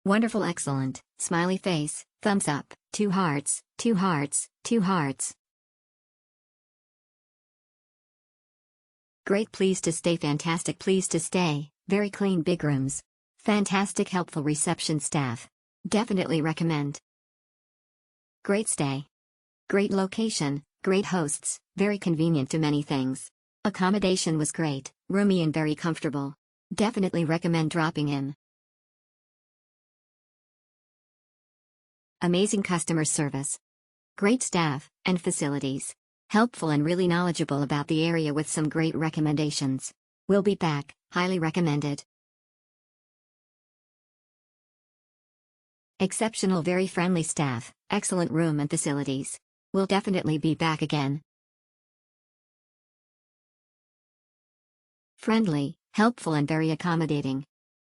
Wonderful, excellent, smiley face, thumbs up, 2 hearts, 2 hearts, 2 hearts. Great, pleased to stay, fantastic, pleased to stay, very clean big rooms. Fantastic, helpful reception staff. Definitely recommend. Great stay. Great location, great hosts, very convenient to many things. Accommodation was great, roomy and very comfortable. Definitely recommend dropping in. Amazing customer service. Great staff and facilities. Helpful and really knowledgeable about the area with some great recommendations. We'll be back, highly recommended. Exceptional, very friendly staff, excellent room and facilities. We'll definitely be back again. Friendly, helpful and very accommodating.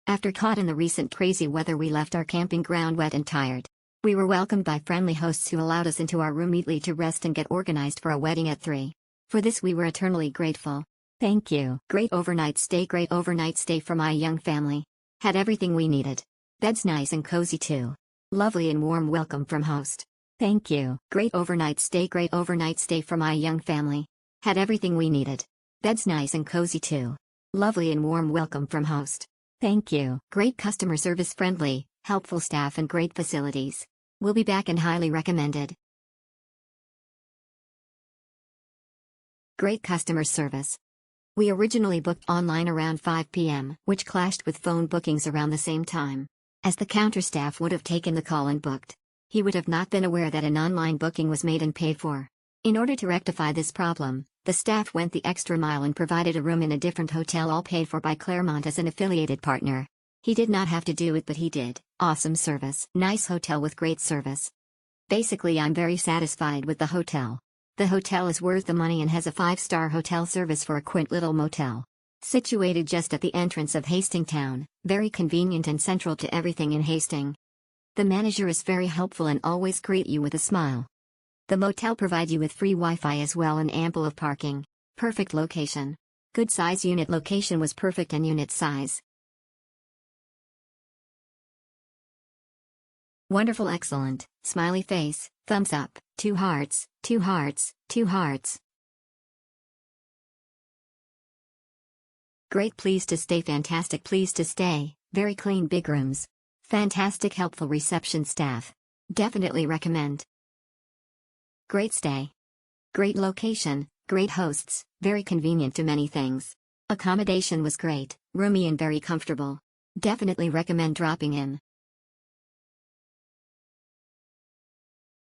After caught in the recent crazy weather, we left our camping ground wet and tired. We were welcomed by friendly hosts who allowed us into our room neatly to rest and get organized for a wedding at 3. For this we were eternally grateful. Thank you. Great overnight stay for my young family. Had everything we needed. Bed's nice and cozy too. Lovely and warm welcome from host. Thank you. Great overnight stay for my young family. Had everything we needed. Bed's nice and cozy too. Lovely and warm welcome from host. Thank you. Great customer service, friendly, helpful staff and great facilities. We'll be back and highly recommended. Great customer service. We originally booked online around 5 p.m., which clashed with phone bookings around the same time. As the counter staff would have taken the call and booked, he would have not been aware that an online booking was made and paid for. In order to rectify this problem, the staff went the extra mile and provided a room in a different hotel, all paid for by Claremonte as an affiliated partner. He did not have to do it, but he did. Awesome service. Nice hotel with great service. Basically, I'm very satisfied with the hotel. The hotel is worth the money and has a 5-star hotel service for a quaint little motel. Situated just at the entrance of Hastings town, very convenient and central to everything in Hastings. The manager is very helpful and always greet you with a smile. The motel provides you with free Wi-Fi as well and ample of parking. Perfect location. Good size unit, location was perfect and unit size. Wonderful, excellent, smiley face, thumbs up, 2 hearts, 2 hearts, 2 hearts. Great, pleased to stay, fantastic, pleased to stay, very clean big rooms. Fantastic, helpful reception staff. Definitely recommend. Great stay. Great location, great hosts, very convenient to many things. Accommodation was great, roomy and very comfortable. Definitely recommend dropping in.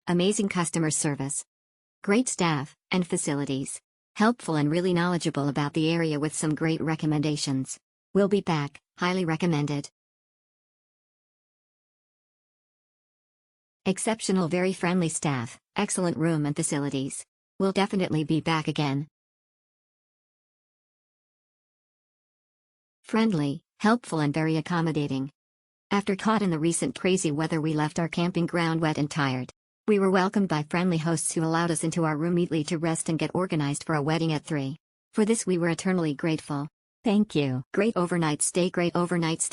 Amazing customer service. Great staff and facilities. Helpful and really knowledgeable about the area with some great recommendations. We'll be back, highly recommended. Exceptional, very friendly staff, excellent room and facilities. We'll definitely be back again. Friendly, helpful and very accommodating. After caught in the recent crazy weather, we left our camping ground wet and tired. We were welcomed by friendly hosts who allowed us into our room neatly to rest and get organized for a wedding at 3. For this we were eternally grateful. Thank you. Great overnight stay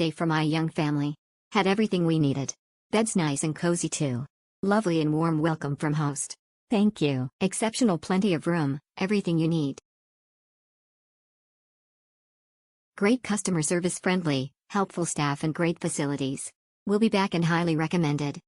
for my young family. Had everything we needed. Bed's nice and cozy too. Lovely and warm welcome from host. Thank you. Exceptional, plenty of room, everything you need. Great customer service, friendly, helpful staff and great facilities. We'll be back and highly recommended.